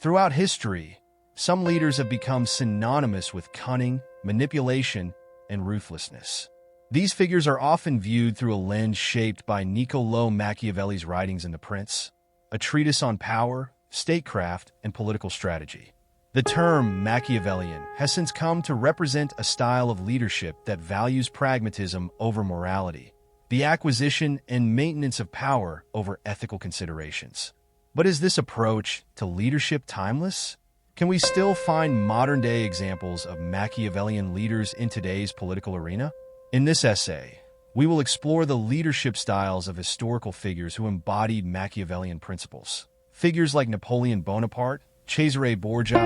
Throughout history, some leaders have become synonymous with cunning, manipulation, and ruthlessness. These figures are often viewed through a lens shaped by Niccolò Machiavelli's writings in The Prince, a treatise on power, statecraft, and political strategy. The term Machiavellian has since come to represent a style of leadership that values pragmatism over morality, the acquisition and maintenance of power over ethical considerations. But is this approach to leadership timeless? Can we still find modern-day examples of Machiavellian leaders in today's political arena? In this essay, we will explore the leadership styles of historical figures who embodied Machiavellian principles. Figures like Napoleon Bonaparte, Cesare Borgia,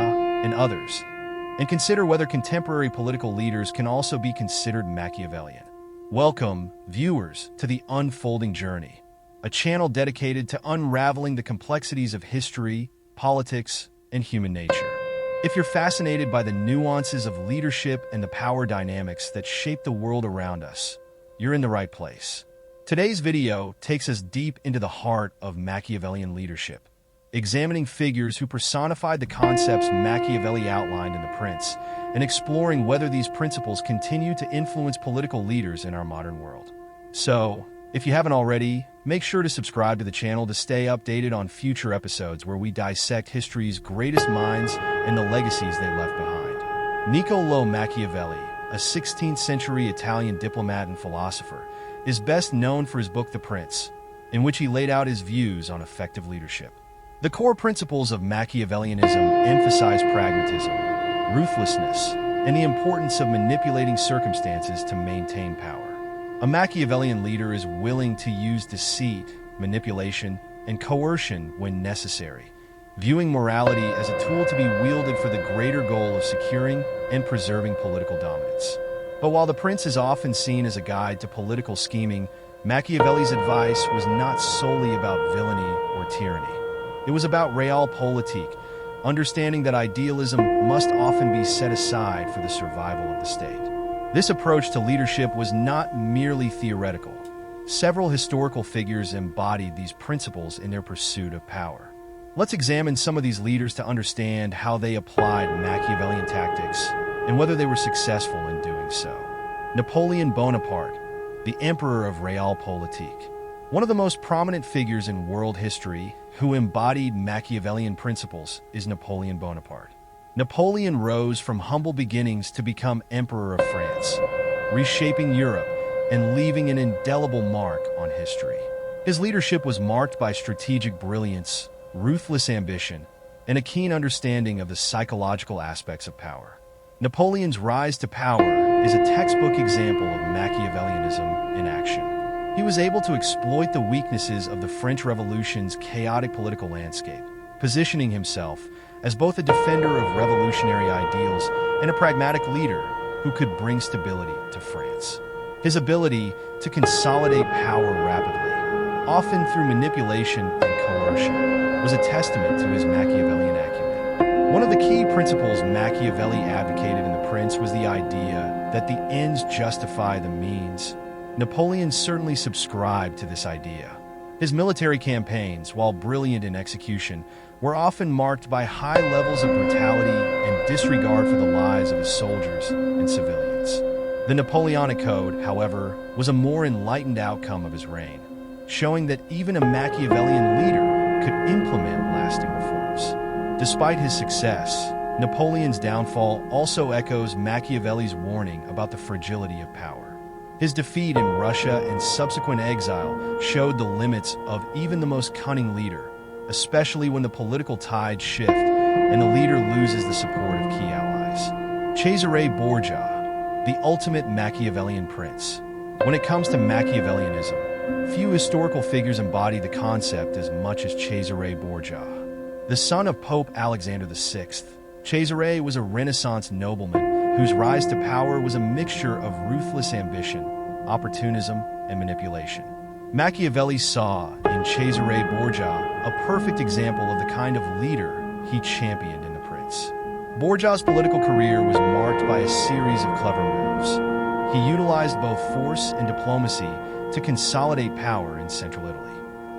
and others, and consider whether contemporary political leaders can also be considered Machiavellian. Welcome, viewers, to The Unfolding Journey, a channel dedicated to unraveling the complexities of history, politics, and human nature. If you're fascinated by the nuances of leadership and the power dynamics that shape the world around us, you're in the right place. Today's video takes us deep into the heart of Machiavellian leadership, examining figures who personified the concepts Machiavelli outlined in The Prince, and exploring whether these principles continue to influence political leaders in our modern world. So, if you haven't already, make sure to subscribe to the channel to stay updated on future episodes where we dissect history's greatest minds and the legacies they left behind. Niccolò Machiavelli, a 16th century Italian diplomat and philosopher, is best known for his book The Prince, in which he laid out his views on effective leadership. The core principles of Machiavellianism emphasize pragmatism, ruthlessness, and the importance of manipulating circumstances to maintain power. A Machiavellian leader is willing to use deceit, manipulation, and coercion when necessary, viewing morality as a tool to be wielded for the greater goal of securing and preserving political dominance. But while The Prince is often seen as a guide to political scheming, Machiavelli's advice was not solely about villainy or tyranny. It was about Realpolitik, understanding that idealism must often be set aside for the survival of the state. This approach to leadership was not merely theoretical. Several historical figures embodied these principles in their pursuit of power. Let's examine some of these leaders to understand how they applied Machiavellian tactics and whether they were successful in doing so. Napoleon Bonaparte, the Emperor of Realpolitik. One of the most prominent figures in world history who embodied Machiavellian principles is Napoleon Bonaparte. Napoleon rose from humble beginnings to become Emperor of France, reshaping Europe and leaving an indelible mark on history. His leadership was marked by strategic brilliance, ruthless ambition, and a keen understanding of the psychological aspects of power. Napoleon's rise to power is a textbook example of Machiavellianism in action. He was able to exploit the weaknesses of the French Revolution's chaotic political landscape, positioning himself as both a defender of revolutionary ideals and a pragmatic leader who could bring stability to France. His ability to consolidate power rapidly, often through manipulation and coercion, was a testament to his Machiavellian acumen. One of the key principles Machiavelli advocated in The Prince was the idea that the ends justify the means. Napoleon certainly subscribed to this idea. His military campaigns, while brilliant in execution, were often marked by high levels of brutality and disregard for the lives of his soldiers and civilians. The Napoleonic Code, however, was a more enlightened outcome of his reign, showing that even a Machiavellian leader could implement lasting reforms. Despite his success, Napoleon's downfall also echoes Machiavelli's warning about the fragility of power. His defeat in Russia and subsequent exile showed the limits of even the most cunning leader, especially when the political tides shift and the leader loses the support of key allies. Cesare Borgia, the ultimate Machiavellian prince. When it comes to Machiavellianism, few historical figures embody the concept as much as Cesare Borgia. The son of Pope Alexander VI, Cesare was a Renaissance nobleman whose rise to power was a mixture of ruthless ambition, opportunism, and manipulation. Machiavelli saw in Cesare Borgia a perfect example of the kind of leader he championed in The Prince. Borgia's political career was marked by a series of clever moves. He utilized both force and diplomacy to consolidate power in central Italy.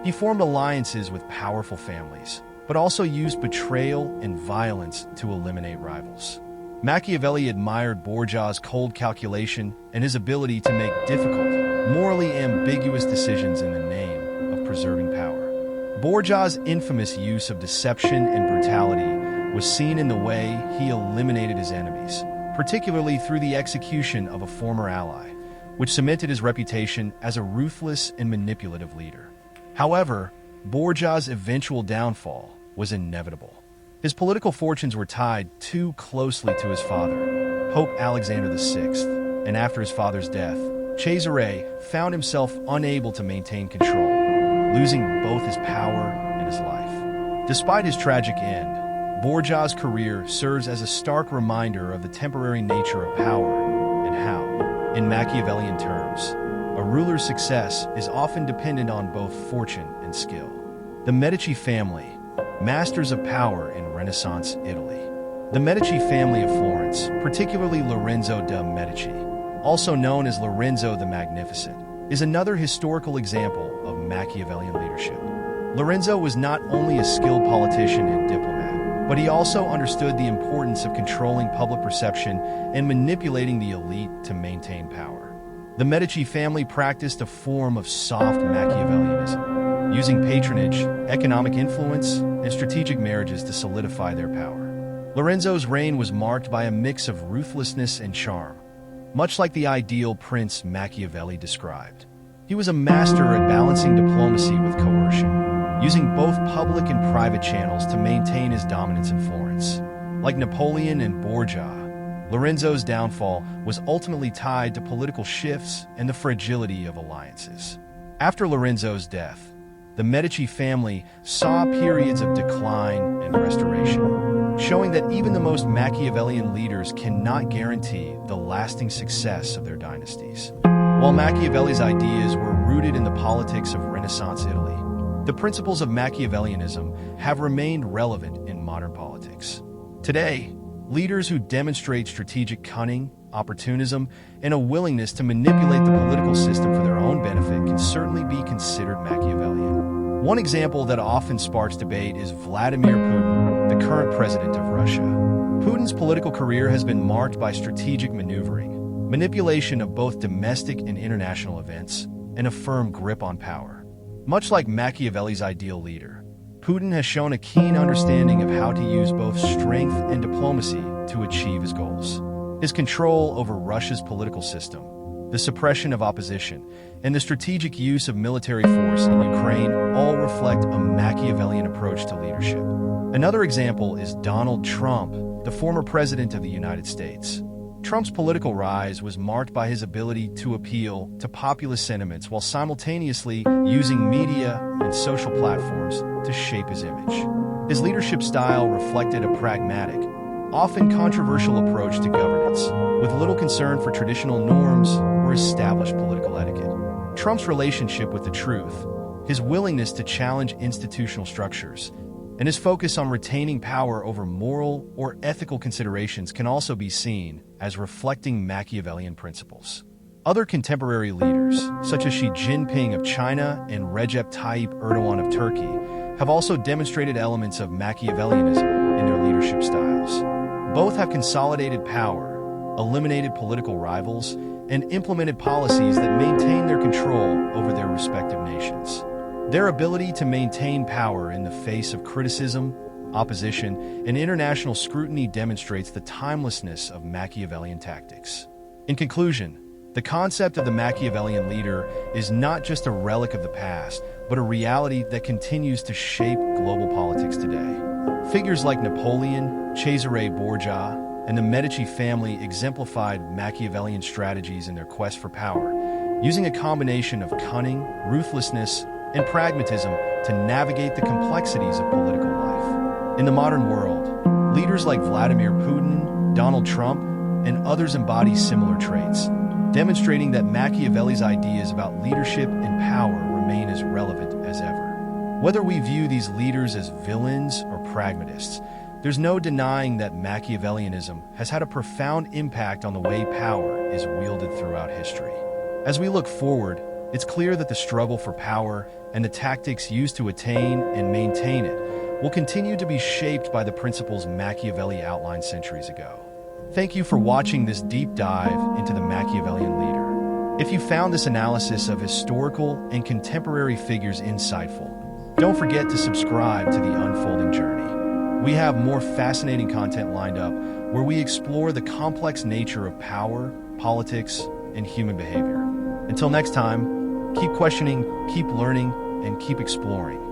He formed alliances with powerful families, but also used betrayal and violence to eliminate rivals. Machiavelli admired Borgia's cold calculation and his ability to make difficult, morally ambiguous decisions in the name of preserving power. Borgia's infamous use of deception and brutality was seen in the way he eliminated his enemies, particularly through the execution of a former ally, which cemented his reputation as a ruthless and manipulative leader. However, Borgia's eventual downfall was inevitable. His political fortunes were tied too closely to his father, Pope Alexander VI, and after his father's death, Cesare found himself unable to maintain control, losing both his power and his life. Despite his tragic end, Borgia's career serves as a stark reminder of the temporary nature of power and how, in Machiavellian terms, a ruler's success is often dependent on both fortune and skill. The Medici family, masters of power in Renaissance Italy. The Medici family of Florence, particularly Lorenzo de' Medici, also known as Lorenzo the Magnificent, is another historical example of Machiavellian leadership. Lorenzo was not only a skilled politician and diplomat, but he also understood the importance of controlling public perception and manipulating the elite to maintain power. The Medici family practiced a form of soft Machiavellianism, using patronage, economic influence, and strategic marriages to solidify their power. Lorenzo's reign was marked by a mix of ruthlessness and charm, much like the ideal prince Machiavelli described. He was a master at balancing diplomacy with coercion, using both public and private channels to maintain his dominance in Florence. Like Napoleon and Borgia, Lorenzo's downfall was ultimately tied to political shifts and the fragility of alliances. After Lorenzo's death, the Medici family saw periods of decline and restoration, showing that even the most Machiavellian leaders cannot guarantee the lasting success of their dynasties. While Machiavelli's ideas were rooted in the politics of Renaissance Italy, the principles of Machiavellianism have remained relevant in modern politics. Today, leaders who demonstrate strategic cunning, opportunism, and a willingness to manipulate the political system for their own benefit can certainly be considered Machiavellian. One example that often sparks debate is Vladimir Putin, the current president of Russia. Putin's political career has been marked by strategic maneuvering, manipulation of both domestic and international events, and a firm grip on power. Much like Machiavelli's ideal leader, Putin has shown a keen understanding of how to use both strength and diplomacy to achieve his goals. His control over Russia's political system, the suppression of opposition, and the strategic use of military force in Ukraine all reflect a Machiavellian approach to leadership. Another example is Donald Trump, the former president of the United States. Trump's political rise was marked by his ability to appeal to populist sentiments while simultaneously using media and social platforms to shape his image. His leadership style reflected a pragmatic, often controversial approach to governance, with little concern for traditional norms or established political etiquette. Trump's relationship with the truth, his willingness to challenge institutional structures, and his focus on retaining power over moral or ethical considerations can also be seen as reflecting Machiavellian principles. Other contemporary leaders, such as Xi Jinping of China and Recep Tayyip Erdogan of Turkey, have also demonstrated elements of Machiavellianism in their leadership styles. Both have consolidated power, eliminated political rivals, and implemented policies that maintain their control over their respective nations. Their ability to maintain power in the face of criticism, opposition, and international scrutiny demonstrates the timelessness of Machiavellian tactics. In conclusion, the concept of the Machiavellian leader is not just a relic of the past, but a reality that continues to shape global politics today. Figures like Napoleon, Cesare Borgia, and the Medici family exemplified Machiavellian strategies in their quest for power, using a combination of cunning, ruthlessness, and pragmatism to navigate the complexities of political life. In the modern world, leaders like Vladimir Putin, Donald Trump, and others embody similar traits, demonstrating that Machiavelli's ideas about leadership and power remain as relevant as ever. Whether we view these leaders as villains or pragmatists, there's no denying that Machiavellianism has had a profound impact on the way power is wielded throughout history. As we look forward, it's clear that the struggle for power and the tactics used to attain and maintain it will continue to be shaped by the principles Machiavelli outlined centuries ago. Thank you for watching this deep dive into the Machiavellian leader. If you found this analysis of historical and contemporary figures insightful, don't forget to subscribe to the unfolding journey. We have more fascinating content lined up where we explore the complex nature of power, politics, and human behavior. Until next time, keep questioning, keep learning, and keep exploring.